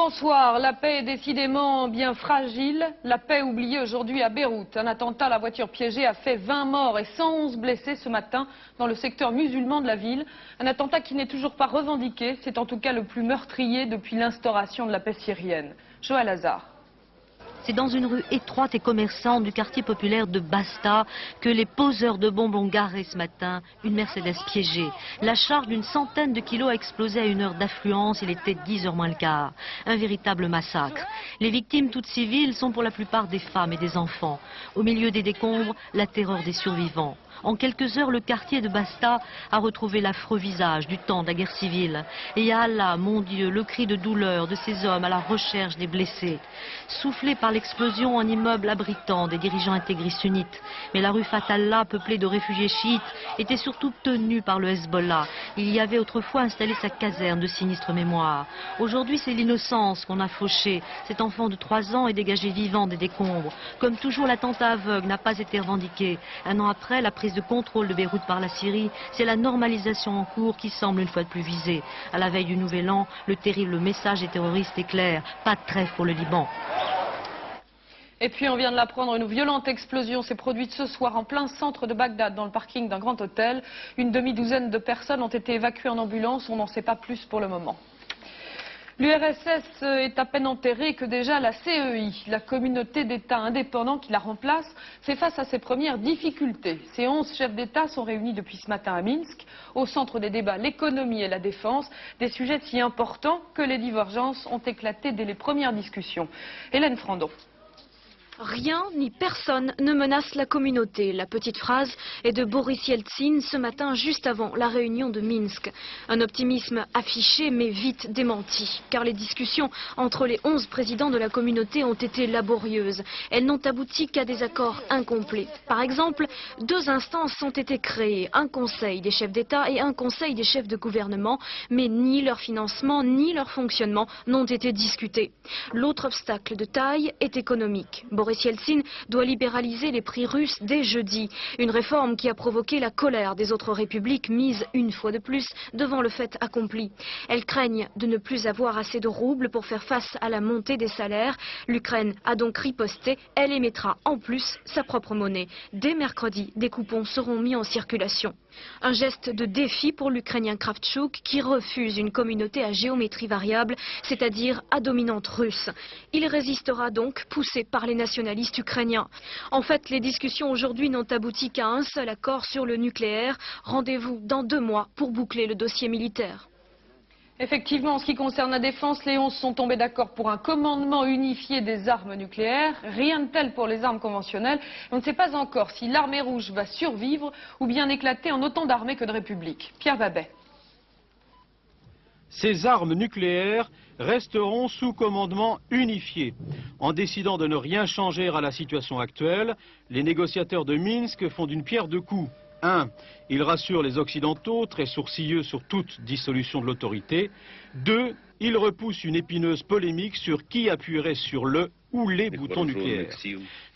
Bonsoir. La paix est décidément bien fragile. La paix oubliée aujourd'hui à Beyrouth. Un attentat à la voiture piégée a fait 20 morts et 111 blessés ce matin dans le secteur musulman de la ville. Un attentat qui n'est toujours pas revendiqué. C'est en tout cas le plus meurtrier depuis l'instauration de la paix syrienne. Joël Hazard. C'est dans une rue étroite et commerçante du quartier populaire de Basta que les poseurs de bombes ont garé ce matin une Mercedes piégée. La charge d'une centaine de kilos a explosé à une heure d'affluence, il était 10h moins le quart. Un véritable massacre. Les victimes, toutes civiles, sont pour la plupart des femmes et des enfants. Au milieu des décombres, la terreur des survivants. En quelques heures, le quartier de Basta a retrouvé l'affreux visage du temps de la guerre civile. Et ya Allah, mon Dieu, le cri de douleur de ces hommes à la recherche des blessés. Soufflé par l'explosion, un immeuble abritant des dirigeants intégristes sunnites. Mais la rue Fatallah, peuplée de réfugiés chiites, était surtout tenue par le Hezbollah. Il y avait autrefois installé sa caserne de sinistre mémoire. Aujourd'hui, c'est l'innocence qu'on a fauchée. Cet enfant de 3 ans est dégagé vivant des décombres. Comme toujours, l'attentat aveugle n'a pas été revendiqué. Un an après, la prise de contrôle de Beyrouth par la Syrie, c'est la normalisation en cours qui semble une fois de plus visée. À la veille du Nouvel An, le terrible message des terroristes est clair. Pas de trêve pour le Liban. Et puis on vient de l'apprendre, une violente explosion s'est produite ce soir en plein centre de Bagdad, dans le parking d'un grand hôtel. Une demi-douzaine de personnes ont été évacuées en ambulance, on n'en sait pas plus pour le moment. L'URSS est à peine enterrée que déjà la CEI, la communauté d'États indépendants qui la remplace, fait face à ses premières difficultés. Ces 11 chefs d'État sont réunis depuis ce matin à Minsk. Au centre des débats, l'économie et la défense, des sujets si importants que les divergences ont éclaté dès les premières discussions. Hélène Frandon. Rien ni personne ne menace la communauté. La petite phrase est de Boris Yeltsin ce matin juste avant la réunion de Minsk. Un optimisme affiché mais vite démenti. Car les discussions entre les 11 présidents de la communauté ont été laborieuses. Elles n'ont abouti qu'à des accords incomplets. Par exemple, 2 instances ont été créées. Un conseil des chefs d'État et un conseil des chefs de gouvernement. Mais ni leur financement ni leur fonctionnement n'ont été discutés. L'autre obstacle de taille est économique. Boris Yeltsin doit libéraliser les prix russes dès jeudi. Une réforme qui a provoqué la colère des autres républiques mises une fois de plus devant le fait accompli. Elles craignent de ne plus avoir assez de roubles pour faire face à la montée des salaires. L'Ukraine a donc riposté. Elle émettra en plus sa propre monnaie. Dès mercredi, des coupons seront mis en circulation. Un geste de défi pour l'Ukrainien Kravtchouk qui refuse une communauté à géométrie variable, c'est-à-dire à dominante russe. Il résistera donc, poussé par les nationalistes ukrainiens. En fait, les discussions aujourd'hui n'ont abouti qu'à un seul accord sur le nucléaire. Rendez-vous dans 2 mois pour boucler le dossier militaire. Effectivement, en ce qui concerne la défense, les 11 sont tombés d'accord pour un commandement unifié des armes nucléaires. Rien de tel pour les armes conventionnelles. On ne sait pas encore si l'armée rouge va survivre ou bien éclater en autant d'armées que de républiques. Pierre Babet. Ces armes nucléaires resteront sous commandement unifié. En décidant de ne rien changer à la situation actuelle, les négociateurs de Minsk font d'une pierre 2 coups. 1. Ils rassurent les Occidentaux, très sourcilleux sur toute dissolution de l'autorité. 2. Ils repoussent une épineuse polémique sur qui appuierait sur le ou les boutons nucléaires.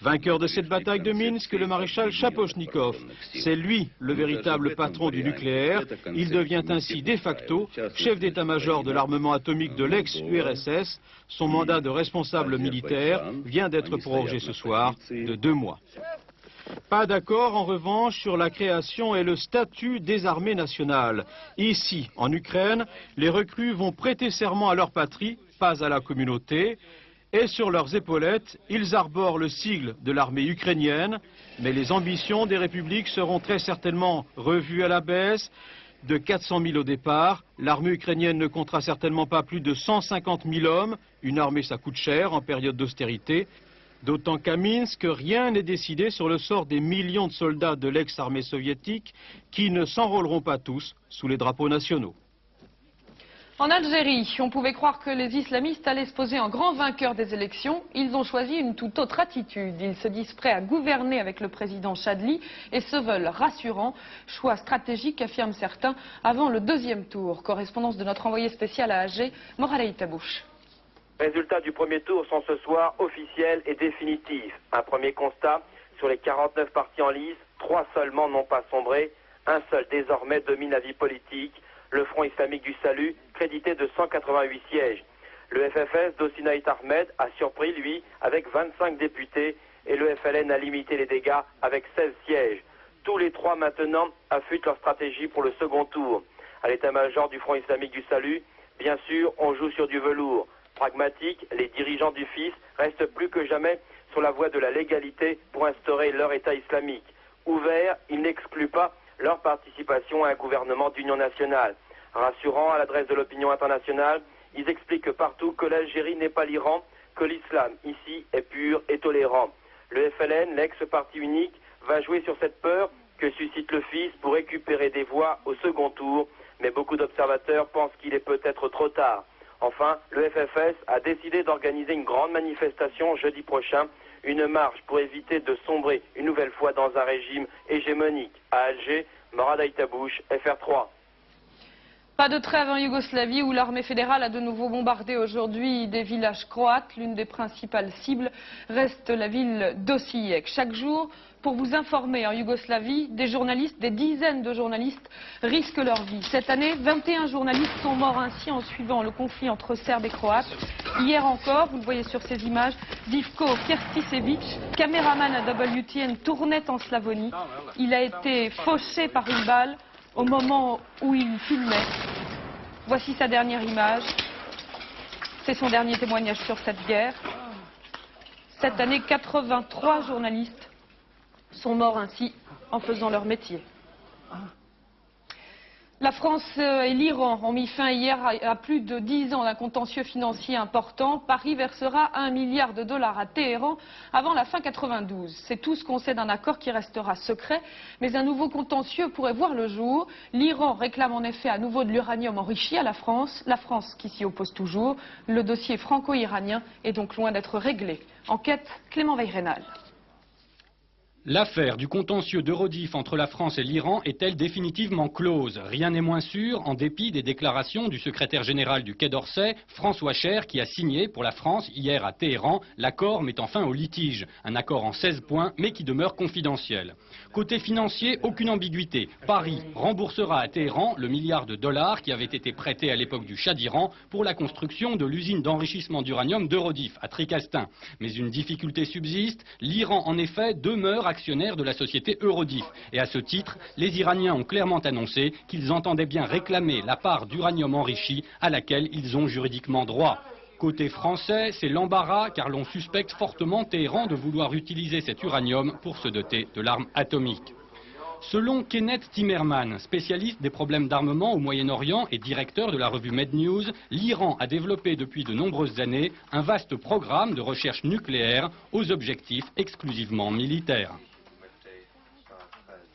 Vainqueur de cette bataille de Minsk, le maréchal Shapochnikov. C'est lui le véritable patron du nucléaire. Il devient ainsi de facto chef d'état-major de l'armement atomique de l'ex-URSS. Son mandat de responsable militaire vient d'être prorogé ce soir de 2 mois. Pas d'accord en revanche sur la création et le statut des armées nationales. Ici, en Ukraine, les recrues vont prêter serment à leur patrie, pas à la communauté. Et sur leurs épaulettes, ils arborent le sigle de l'armée ukrainienne. Mais les ambitions des républiques seront très certainement revues à la baisse. De 400 000 au départ, l'armée ukrainienne ne comptera certainement pas plus de 150 000 hommes. Une armée, ça coûte cher en période d'austérité. D'autant qu'à Minsk, rien n'est décidé sur le sort des millions de soldats de l'ex-armée soviétique qui ne s'enrôleront pas tous sous les drapeaux nationaux. En Algérie, on pouvait croire que les islamistes allaient se poser en grands vainqueurs des élections. Ils ont choisi une toute autre attitude. Ils se disent prêts à gouverner avec le président Chadli et se veulent rassurants. Choix stratégique, affirment certains, avant le 2e tour. Correspondance de notre envoyé spécial à Alger, Moralaï Tabouche. Les résultats du premier tour sont ce soir officiels et définitifs. Un premier constat, sur les 49 partis en lice, 3 seulement n'ont pas sombré. Un seul désormais domine la vie politique, le Front islamique du salut, crédité de 188 sièges. Le FFS d'Osinaït Ahmed a surpris, lui, avec 25 députés, et le FLN a limité les dégâts avec 16 sièges. Tous les trois maintenant affûtent leur stratégie pour le second tour. À l'état-major du Front islamique du salut, bien sûr, on joue sur du velours. Pragmatiques, les dirigeants du FIS restent plus que jamais sur la voie de la légalité pour instaurer leur État islamique. Ouverts, ils n'excluent pas leur participation à un gouvernement d'union nationale. Rassurant à l'adresse de l'opinion internationale, ils expliquent partout que l'Algérie n'est pas l'Iran, que l'islam ici est pur et tolérant. Le FLN, l'ex-parti unique, va jouer sur cette peur que suscite le FIS pour récupérer des voix au second tour, mais beaucoup d'observateurs pensent qu'il est peut-être trop tard. Enfin, le FFS a décidé d'organiser une grande manifestation jeudi prochain, une marche pour éviter de sombrer une nouvelle fois dans un régime hégémonique. À Alger, Morad Aitabouche, FR3. Pas de trêve en Yougoslavie où l'armée fédérale a de nouveau bombardé aujourd'hui des villages croates. L'une des principales cibles reste la ville d'Osijek. Chaque jour, pour vous informer, en Yougoslavie, des journalistes, des dizaines de journalistes risquent leur vie. Cette année, 21 journalistes sont morts ainsi en suivant le conflit entre Serbes et Croates. Hier encore, vous le voyez sur ces images, Živko Kerstisević, caméraman à WTN, tournait en Slavonie. Il a été fauché par une balle au moment où il filmait. Voici sa dernière image. C'est son dernier témoignage sur cette guerre. Cette année, 83 journalistes sont morts ainsi en faisant leur métier. La France et l'Iran ont mis fin hier à plus de 10 ans d'un contentieux financier important. Paris versera 1 milliard de dollars à Téhéran avant la fin 92. C'est tout ce qu'on sait d'un accord qui restera secret, mais un nouveau contentieux pourrait voir le jour. L'Iran réclame en effet à nouveau de l'uranium enrichi à la France qui s'y oppose toujours. Le dossier franco-iranien est donc loin d'être réglé. Enquête Clément Veil-Rénal. L'affaire du contentieux d'Eurodif entre la France et l'Iran est-elle définitivement close? Rien n'est moins sûr, en dépit des déclarations du secrétaire général du Quai d'Orsay, François Cher, qui a signé pour la France hier à Téhéran l'accord mettant fin au litige. Un accord en 16 points, mais qui demeure confidentiel. Côté financier, aucune ambiguïté. Paris remboursera à Téhéran le milliard de dollars qui avait été prêté à l'époque du Shah d'Iran pour la construction de l'usine d'enrichissement d'uranium d'Eurodif à Tricastin. Mais une difficulté subsiste, l'Iran en effet demeure actionnaire de la société Eurodif. Et à ce titre, les Iraniens ont clairement annoncé qu'ils entendaient bien réclamer la part d'uranium enrichi à laquelle ils ont juridiquement droit. Côté français, c'est l'embarras car l'on suspecte fortement Téhéran de vouloir utiliser cet uranium pour se doter de l'arme atomique. Selon Kenneth Timmerman, spécialiste des problèmes d'armement au Moyen-Orient et directeur de la revue MedNews, l'Iran a développé depuis de nombreuses années un vaste programme de recherche nucléaire aux objectifs exclusivement militaires.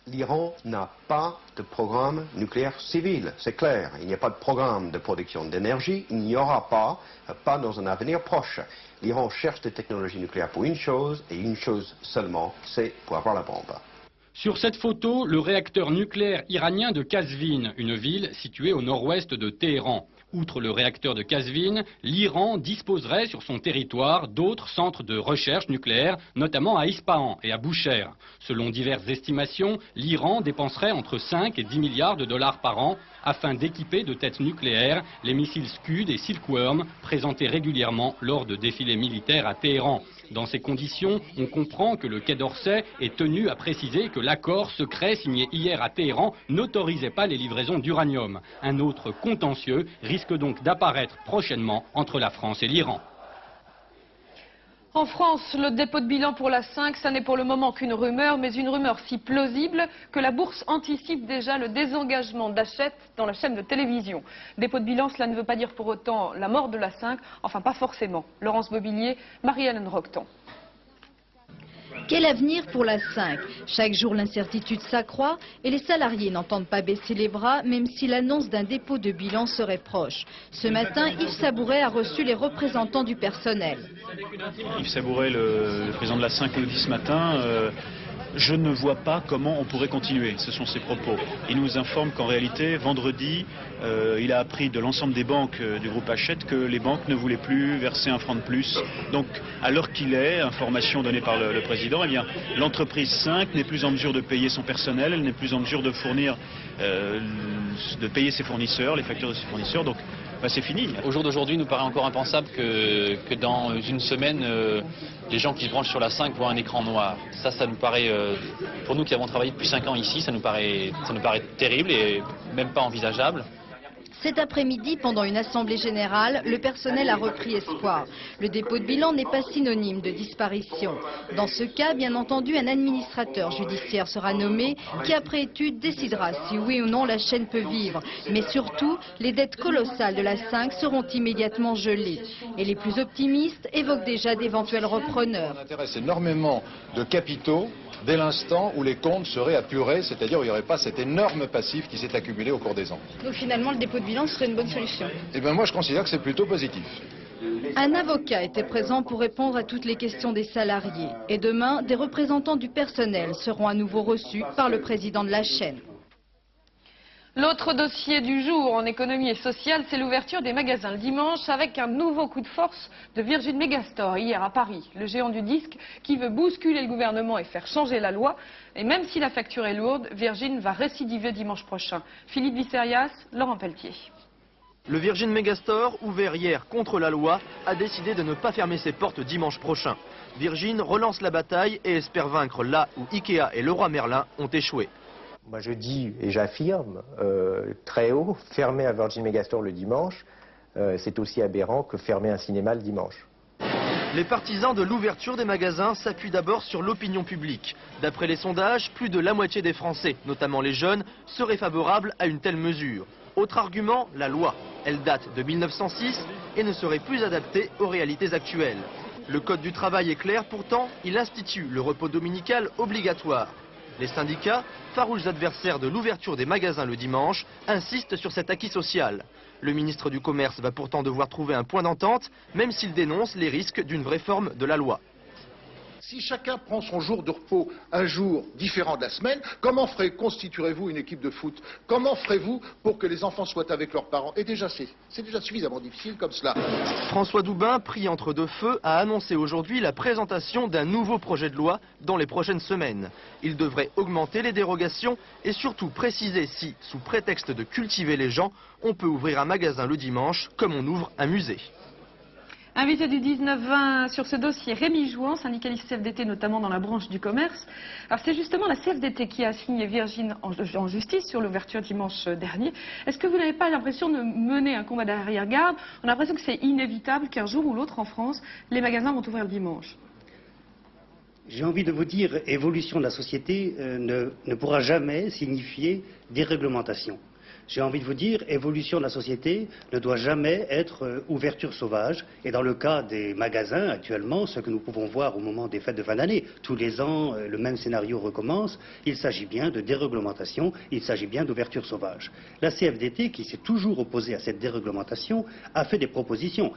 L'Iran n'a pas de programme nucléaire civil, c'est clair. Il n'y a pas de programme de production d'énergie, il n'y aura pas dans un avenir proche. L'Iran cherche des technologies nucléaires pour une chose, et une chose seulement, c'est pour avoir la bombe. Sur cette photo, le réacteur nucléaire iranien de Kazvin, une ville située au nord-ouest de Téhéran. Outre le réacteur de Kazvin, l'Iran disposerait sur son territoire d'autres centres de recherche nucléaire, notamment à Ispahan et à Boucher. Selon diverses estimations, l'Iran dépenserait entre 5 et 10 milliards de dollars par an afin d'équiper de têtes nucléaires les missiles Scud et Silkworm présentés régulièrement lors de défilés militaires à Téhéran. Dans ces conditions, on comprend que le Quai d'Orsay est tenu à préciser que l'accord secret signé hier à Téhéran n'autorisait pas les livraisons d'uranium. Un autre contentieux risque donc d'apparaître prochainement entre la France et l'Iran. En France, le dépôt de bilan pour la 5, ça n'est pour le moment qu'une rumeur, mais une rumeur si plausible que la bourse anticipe déjà le désengagement d'Hachette dans la chaîne de télévision. Dépôt de bilan, cela ne veut pas dire pour autant la mort de la 5, enfin pas forcément. Laurence Mobilier, Marie-Hélène Roquetan. Quel avenir pour la 5? Chaque jour, l'incertitude s'accroît et les salariés n'entendent pas baisser les bras, même si l'annonce d'un dépôt de bilan serait proche. Ce matin, Yves Sabouret a reçu les représentants du personnel. Yves Sabouret, le président de la 5, nous dit ce matin, Je ne vois pas comment on pourrait continuer, ce sont ses propos. Il nous informe qu'en réalité, vendredi, il a appris de l'ensemble des banques du groupe Hachette que les banques ne voulaient plus verser 1 franc de plus. Donc, à l'heure qu'il est, information donnée par le président, eh bien, l'entreprise 5 n'est plus en mesure de payer son personnel, elle n'est plus en mesure de fournir, de payer ses fournisseurs, les factures de ses fournisseurs. Donc, c'est fini. Au jour d'aujourd'hui, il nous paraît encore impensable que dans une semaine, les gens qui se branchent sur la 5 voient un écran noir. Ça nous paraît, pour nous qui avons travaillé depuis 5 ans ici, ça nous paraît terrible et même pas envisageable. Cet après-midi, pendant une assemblée générale, le personnel a repris espoir. Le dépôt de bilan n'est pas synonyme de disparition. Dans ce cas, bien entendu, un administrateur judiciaire sera nommé qui, après étude, décidera si oui ou non la chaîne peut vivre. Mais surtout, les dettes colossales de la 5 seront immédiatement gelées. Et les plus optimistes évoquent déjà d'éventuels repreneurs. On intéresse énormément de capitaux dès l'instant où les comptes seraient apurés, c'est-à-dire où il n'y aurait pas cet énorme passif qui s'est accumulé au cours des ans. Donc finalement, le dépôt de bilan serait une bonne solution? Eh bien moi je considère que c'est plutôt positif. Un avocat était présent pour répondre à toutes les questions des salariés. Et demain, des représentants du personnel seront à nouveau reçus par le président de la chaîne. L'autre dossier du jour en économie et sociale, c'est l'ouverture des magasins le dimanche avec un nouveau coup de force de Virgin Megastore hier à Paris. Le géant du disque qui veut bousculer le gouvernement et faire changer la loi. Et même si la facture est lourde, Virgin va récidiver dimanche prochain. Philippe Visserias, Laurent Pelletier. Le Virgin Megastore, ouvert hier contre la loi, a décidé de ne pas fermer ses portes dimanche prochain. Virgin relance la bataille et espère vaincre là où Ikea et Leroy Merlin ont échoué. Moi je dis et j'affirme très haut, fermer un Virgin Megastore le dimanche, c'est aussi aberrant que fermer un cinéma le dimanche. Les partisans de l'ouverture des magasins s'appuient d'abord sur l'opinion publique. D'après les sondages, plus de la moitié des Français, notamment les jeunes, seraient favorables à une telle mesure. Autre argument, la loi. Elle date de 1906 et ne serait plus adaptée aux réalités actuelles. Le code du travail est clair, pourtant, il institue le repos dominical obligatoire. Les syndicats, farouches adversaires de l'ouverture des magasins le dimanche, insistent sur cet acquis social. Le ministre du Commerce va pourtant devoir trouver un point d'entente, même s'il dénonce les risques d'une vraie réforme de la loi. Si chacun prend son jour de repos, un jour différent de la semaine, comment constituerez-vous une équipe de foot? Comment ferez-vous pour que les enfants soient avec leurs parents? Et déjà, c'est déjà suffisamment difficile comme cela. François Doubin, pris entre deux feux, a annoncé aujourd'hui la présentation d'un nouveau projet de loi dans les prochaines semaines. Il devrait augmenter les dérogations et surtout préciser si, sous prétexte de cultiver les gens, on peut ouvrir un magasin le dimanche comme on ouvre un musée. Invité du 19-20 sur ce dossier, Rémi Jouan, syndicaliste CFDT notamment dans la branche du commerce. Alors c'est justement la CFDT qui a signé Virgin en justice sur l'ouverture dimanche dernier. Est-ce que vous n'avez pas l'impression de mener un combat d'arrière-garde? On a l'impression que c'est inévitable qu'un jour ou l'autre en France, les magasins vont ouvrir le dimanche. J'ai envie de vous dire, évolution de la société ne pourra jamais signifier déréglementation. J'ai envie de vous dire, évolution de la société ne doit jamais être ouverture sauvage. Et dans le cas des magasins, actuellement, ce que nous pouvons voir au moment des fêtes de fin d'année, tous les ans, le même scénario recommence. Il s'agit bien de déréglementation, il s'agit bien d'ouverture sauvage. La CFDT, qui s'est toujours opposée à cette déréglementation, a fait des propositions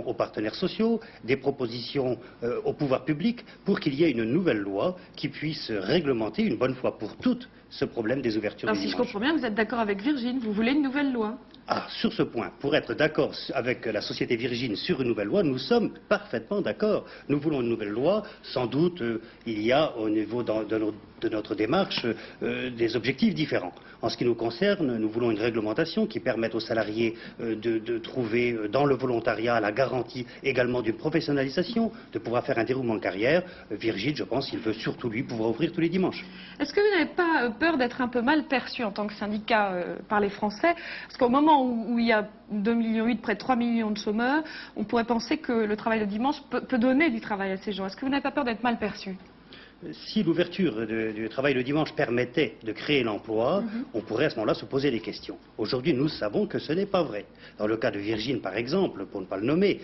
aux partenaires sociaux, des propositions au pouvoir public, pour qu'il y ait une nouvelle loi qui puisse réglementer une bonne fois pour toutes ce problème des ouvertures du dimanche. Alors si je comprends bien, vous êtes d'accord avec Virgin, vous voulez une nouvelle loi? Ah, sur ce point, pour être d'accord avec la société Virgin sur une nouvelle loi, nous sommes parfaitement d'accord. Nous voulons une nouvelle loi. Sans doute, il y a au niveau de notre démarche des objectifs différents. En ce qui nous concerne, nous voulons une réglementation qui permette aux salariés de trouver dans le volontariat la garantie également d'une professionnalisation, de pouvoir faire un déroulement de carrière. Virgin, je pense, il veut surtout lui pouvoir ouvrir tous les dimanches. Est-ce que vous n'avez pas peur d'être un peu mal perçu en tant que syndicat par les Français? Parce qu'au moment où il y a 2,8 millions, près de 3 millions de chômeurs, on pourrait penser que le travail le dimanche peut donner du travail à ces gens. Est-ce que vous n'avez pas peur d'être mal perçu? Si l'ouverture du travail le dimanche permettait de créer l'emploi, on pourrait à ce moment-là se poser des questions. Aujourd'hui, nous savons que ce n'est pas vrai. Dans le cas de Virgin, par exemple, pour ne pas le nommer,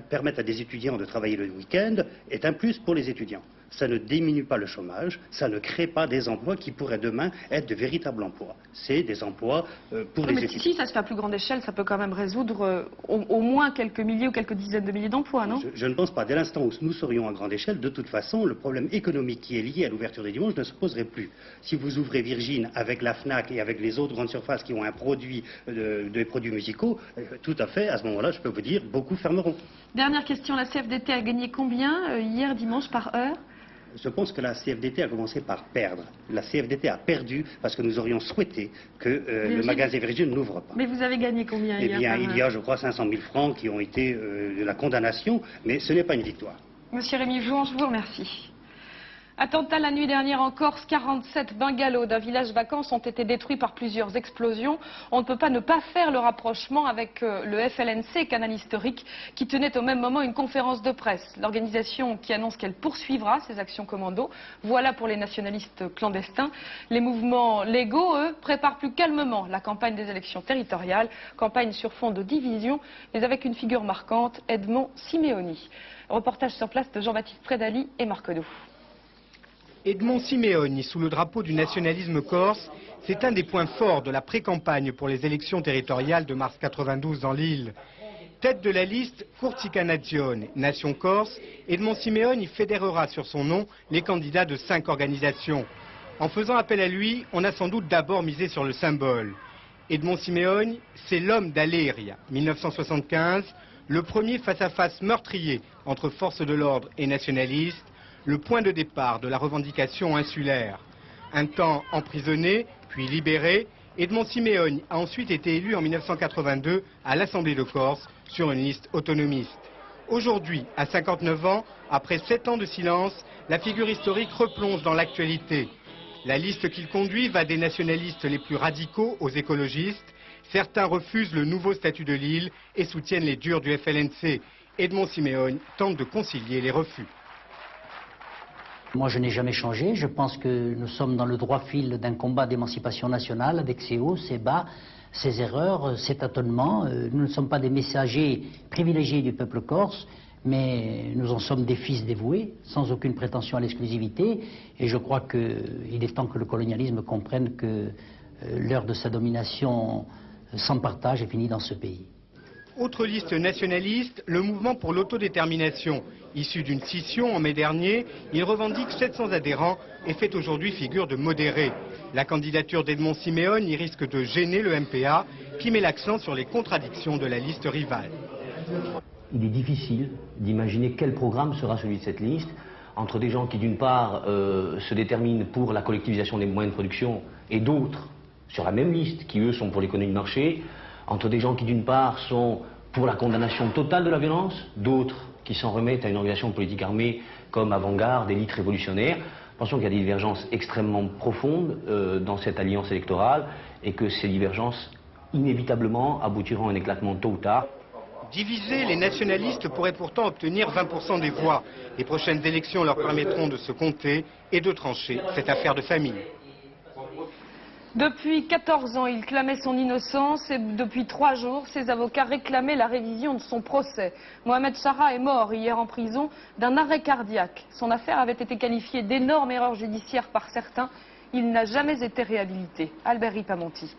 permettre à des étudiants de travailler le week-end est un plus pour les étudiants. ça ne diminue pas le chômage, ça ne crée pas des emplois qui pourraient demain être de véritables emplois. C'est des emplois pour les mais étudiants. si ça se fait à plus grande échelle, ça peut quand même résoudre au moins quelques milliers ou quelques dizaines de milliers d'emplois, non? Je ne pense pas. Dès l'instant où nous serions à grande échelle, de toute façon, le problème économique qui est lié à l'ouverture des dimanches ne se poserait plus. Si vous ouvrez Virgin avec la FNAC et avec les autres grandes surfaces qui ont un produit, des produits musicaux, tout à fait, à ce moment-là, je peux vous dire, beaucoup fermeront. Dernière question, la CFDT a gagné combien hier dimanche par heure? Je pense que la CFDT a commencé par perdre. La CFDT a perdu parce que nous aurions souhaité que le magasin Virgin n'ouvre pas. Mais vous avez gagné combien hier? Eh bien, il y a, je crois, 500 000 francs qui ont été de la condamnation, mais ce n'est pas une victoire. Monsieur Rémi Jouan, je vous remercie. Attentat la nuit dernière en Corse, 47 bungalows d'un village vacances ont été détruits par plusieurs explosions. On ne peut pas ne pas faire le rapprochement avec le FLNC, Canal Historique, qui tenait au même moment une conférence de presse. L'organisation qui annonce qu'elle poursuivra ses actions commando. Voilà pour les nationalistes clandestins. Les mouvements légaux, eux, préparent plus calmement la campagne des élections territoriales, campagne sur fond de division, mais avec une figure marquante, Edmond Simeoni. Reportage sur place de Jean-Baptiste Prédali et Marc Dou. Edmond Simeoni, sous le drapeau du nationalisme corse, c'est un des points forts de la pré-campagne pour les élections territoriales de mars 92 dans l'île. Tête de la liste Fortica Nazione, Nation Corse, Edmond Simeoni fédérera sur son nom les candidats de 5 organisations. En faisant appel à lui, on a sans doute d'abord misé sur le symbole. Edmond Simeoni, c'est l'homme d'Aléria, 1975, le premier face-à-face meurtrier entre forces de l'ordre et nationalistes, le point de départ de la revendication insulaire. Un temps emprisonné, puis libéré, Edmond Simeoni a ensuite été élu en 1982 à l'Assemblée de Corse sur une liste autonomiste. Aujourd'hui, à 59 ans, après 7 ans de silence, la figure historique replonge dans l'actualité. La liste qu'il conduit va des nationalistes les plus radicaux aux écologistes. Certains refusent le nouveau statut de l'île et soutiennent les durs du FLNC. Edmond Simeoni tente de concilier les refus. Moi, je n'ai jamais changé. Je pense que nous sommes dans le droit fil d'un combat d'émancipation nationale avec ses hauts, ses bas, ses erreurs, ses tâtonnements. Nous ne sommes pas des messagers privilégiés du peuple corse, mais nous en sommes des fils dévoués, sans aucune prétention à l'exclusivité. Et je crois qu'il est temps que le colonialisme comprenne que l'heure de sa domination sans partage est finie dans ce pays. Autre liste nationaliste, le mouvement pour l'autodétermination. Issu d'une scission en mai dernier, il revendique 700 adhérents et fait aujourd'hui figure de modéré. La candidature d'Edmond Simeoni risque de gêner le MPA, qui met l'accent sur les contradictions de la liste rivale. Il est difficile d'imaginer quel programme sera celui de cette liste, entre des gens qui d'une part se déterminent pour la collectivisation des moyens de production et d'autres sur la même liste qui eux sont pour l'économie de marché, entre des gens qui d'une part sont pour la condamnation totale de la violence, d'autres qui s'en remettent à une organisation politique armée comme avant-garde, élite révolutionnaire. Pensons qu'il y a des divergences extrêmement profondes dans cette alliance électorale et que ces divergences inévitablement aboutiront à un éclatement tôt ou tard. Divisés, les nationalistes pourraient pourtant obtenir 20% des voix. Les prochaines élections leur permettront de se compter et de trancher cette affaire de famille. Depuis 14 ans, il clamait son innocence et depuis 3 jours, ses avocats réclamaient la révision de son procès. Mohamed Chara est mort hier en prison d'un arrêt cardiaque. Son affaire avait été qualifiée d'énorme erreur judiciaire par certains. Il n'a jamais été réhabilité. Albert Ripamonti.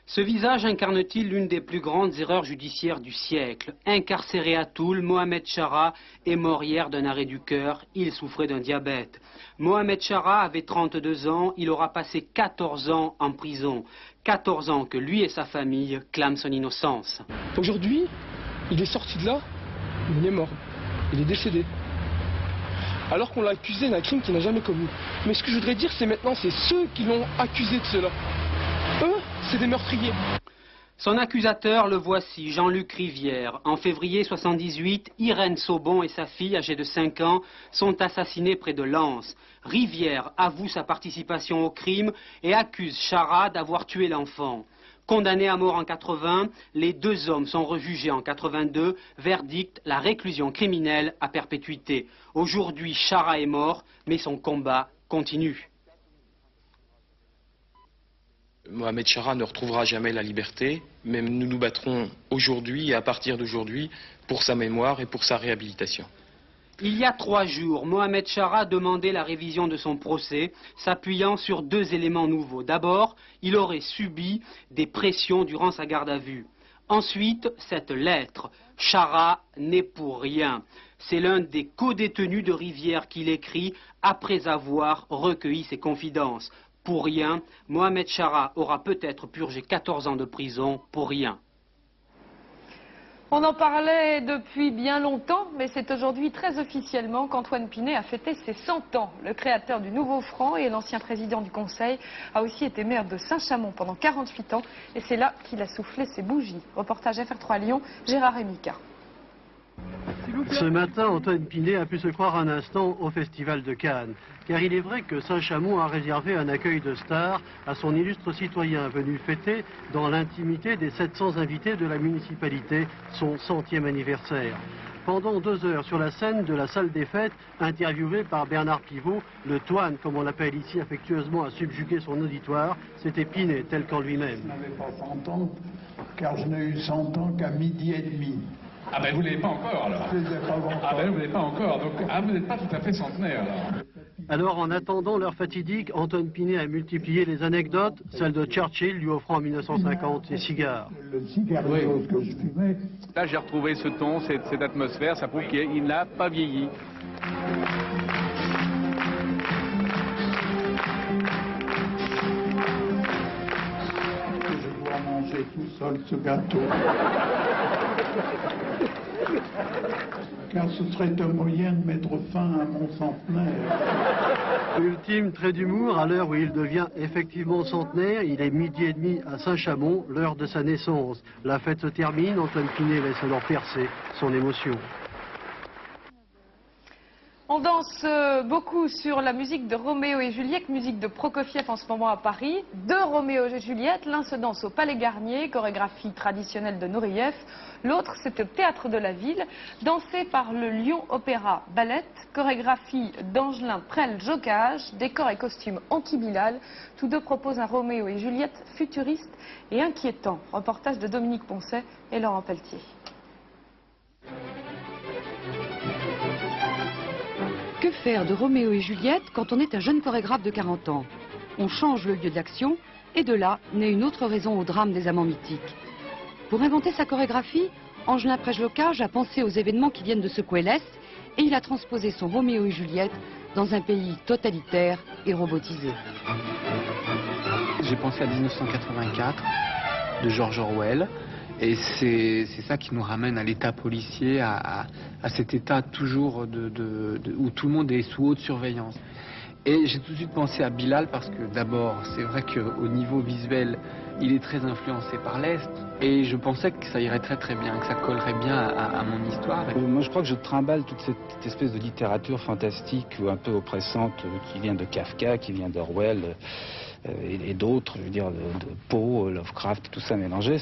Ce visage incarne-t-il l'une des plus grandes erreurs judiciaires du siècle? Incarcéré à Toul, Mohamed Chara est mort hier d'un arrêt du cœur. Il souffrait d'un diabète. Mohamed Chara avait 32 ans. Il aura passé 14 ans en prison. 14 ans que lui et sa famille clament son innocence. Aujourd'hui, il est sorti de là, il est mort. Il est décédé. Alors qu'on l'a accusé d'un crime qu'il n'a jamais commis. Mais ce que je voudrais dire, c'est maintenant, c'est ceux qui l'ont accusé de cela. Eux, c'est des meurtriers. Son accusateur, le voici, Jean-Luc Rivière. En février 78, Irène Saubon et sa fille, âgée de 5 ans, sont assassinées près de Lens. Rivière avoue sa participation au crime et accuse Chara d'avoir tué l'enfant. Condamnés à mort en 80, les 2 hommes sont rejugés en 82. Verdict, la réclusion criminelle à perpétuité. Aujourd'hui, Chara est mort, mais son combat continue. Mohamed Chara ne retrouvera jamais la liberté, mais nous nous battrons aujourd'hui et à partir d'aujourd'hui pour sa mémoire et pour sa réhabilitation. Il y a 3 jours, Mohamed Chara demandait la révision de son procès, s'appuyant sur 2 éléments nouveaux. D'abord, il aurait subi des pressions durant sa garde à vue. Ensuite, cette lettre. Chara n'est pour rien. C'est l'un des co-détenus de Rivière qui l'écrit après avoir recueilli ses confidences. Pour rien, Mohamed Chara aura peut-être purgé 14 ans de prison pour rien. On en parlait depuis bien longtemps, mais c'est aujourd'hui très officiellement qu'Antoine Pinet a fêté ses 100 ans. Le créateur du Nouveau Franc et l'ancien président du Conseil a aussi été maire de Saint-Chamond pendant 48 ans. Et c'est là qu'il a soufflé ses bougies. Reportage FR3 Lyon, Gérard Emika. Ce matin, Antoine Pinet a pu se croire un instant au Festival de Cannes. Car il est vrai que Saint-Chamond a réservé un accueil de star à son illustre citoyen venu fêter dans l'intimité des 700 invités de la municipalité son 100e anniversaire. Pendant 2 heures sur la scène de la salle des fêtes, interviewé par Bernard Pivot, le Toine, comme on l'appelle ici affectueusement, a subjugué son auditoire. C'était Pinet, tel qu'en lui-même. Je n'avais pas 100 ans, car je n'ai eu 100 ans qu'à 12h30. Ah ben vous ne l'avez pas encore alors. Ah ben vous ne l'avez pas encore, donc vous n'êtes pas tout à fait centenaire alors. Alors en attendant l'heure fatidique, Antoine Pinet a multiplié les anecdotes, celle de Churchill lui offrant en 1950 ses cigares. Le cigare que je fumais. Là j'ai retrouvé ce ton, cette atmosphère, ça prouve qu'il n'a pas vieilli. Je dois manger tout seul ce gâteau. Car ce serait un moyen de mettre fin à mon centenaire. Ultime trait d'humour, à l'heure où il devient effectivement centenaire, il est 12h30 à Saint-Chamond, l'heure de sa naissance. La fête se termine, Antoine Pinet laisse alors percer son émotion. On danse beaucoup sur la musique de Roméo et Juliette, musique de Prokofiev en ce moment à Paris. 2 Roméo et Juliette, l'un se danse au Palais Garnier, chorégraphie traditionnelle de Nureyev. L'autre, c'est au Théâtre de la Ville, dansé par le Lyon Opéra Ballet, chorégraphie d'Angelin Prel-Jocage, décor et costumes anti-Bilal. Tous 2 proposent un Roméo et Juliette futuriste et inquiétant. Reportage de Dominique Poncet et Laurent Pelletier. Que faire de Roméo et Juliette quand on est un jeune chorégraphe de 40 ans? On change le lieu d'action et de là naît une autre raison au drame des amants mythiques. Pour inventer sa chorégraphie, Angelin Prel-Jocage a pensé aux événements qui viennent de secouer l'Est et il a transposé son Roméo et Juliette dans un pays totalitaire et robotisé. J'ai pensé à 1984 de George Orwell. Et c'est ça qui nous ramène à l'état policier, à cet état toujours où tout le monde est sous haute surveillance. Et j'ai tout de suite pensé à Bilal parce que d'abord, c'est vrai qu'au niveau visuel, il est très influencé par l'Est. Et je pensais que ça irait très très bien, que ça collerait bien à mon histoire. Moi je crois que je trimballe toute cette espèce de littérature fantastique ou un peu oppressante qui vient de Kafka, qui vient d'Orwell. Et d'autres, je veux dire, de Poe, Lovecraft, tout ça mélangé.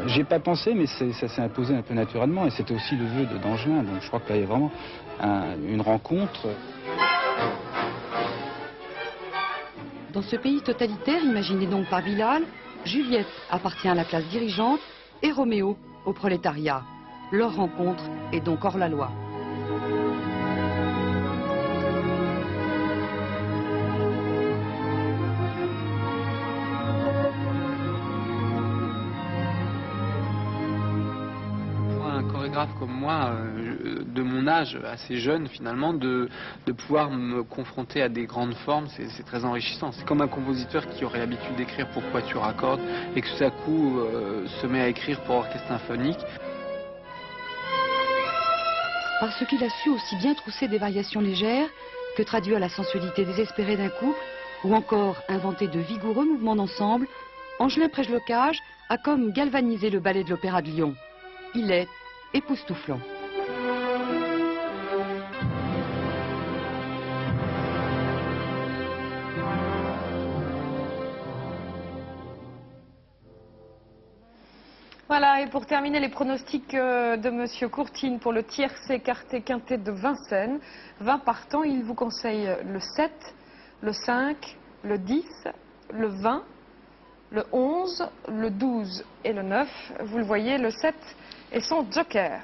J'ai pas pensé, mais ça s'est imposé un peu naturellement, et c'était aussi le vœu d'Angelin, donc je crois qu'il y a vraiment une rencontre. Dans ce pays totalitaire, imaginé donc par Bilal, Juliette appartient à la classe dirigeante et Roméo au prolétariat. Leur rencontre est donc hors la loi. Comme moi, de mon âge, assez jeune finalement, de pouvoir me confronter à des grandes formes, c'est très enrichissant. C'est comme un compositeur qui aurait l'habitude d'écrire pour quatuor à cordes et que tout à coup se met à écrire pour orchestre symphonique. Parce qu'il a su aussi bien trousser des variations légères que traduire la sensualité désespérée d'un couple ou encore inventer de vigoureux mouvements d'ensemble, Angelin Prel-Jocage a comme galvanisé le ballet de l'Opéra de Lyon. Il est époustouflant. Voilà, et pour terminer les pronostics de Monsieur Courtine pour le tiercé écarté quintet de Vincennes. 20 partants, il vous conseille le 7, le 5, le 10, le 20, le 11, le 12 et le 9. Vous le voyez, le 7 est son joker.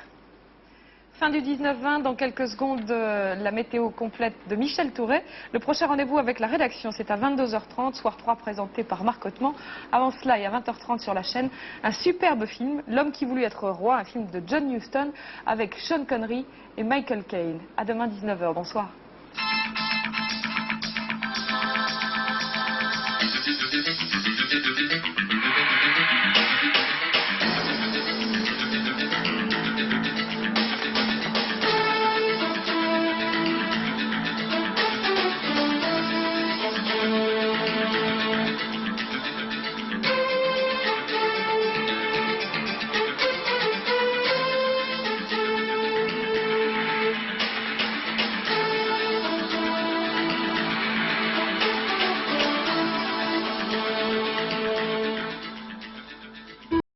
Fin du 19-20, dans quelques secondes, la météo complète de Michel Touré. Le prochain rendez-vous avec la rédaction, c'est à 22h30, Soir 3 présenté par Marc Hautement. Avant cela, et à 20h30 sur la chaîne, un superbe film, L'homme qui voulut être roi, un film de John Huston avec Sean Connery et Michael Caine. À demain 19h, bonsoir.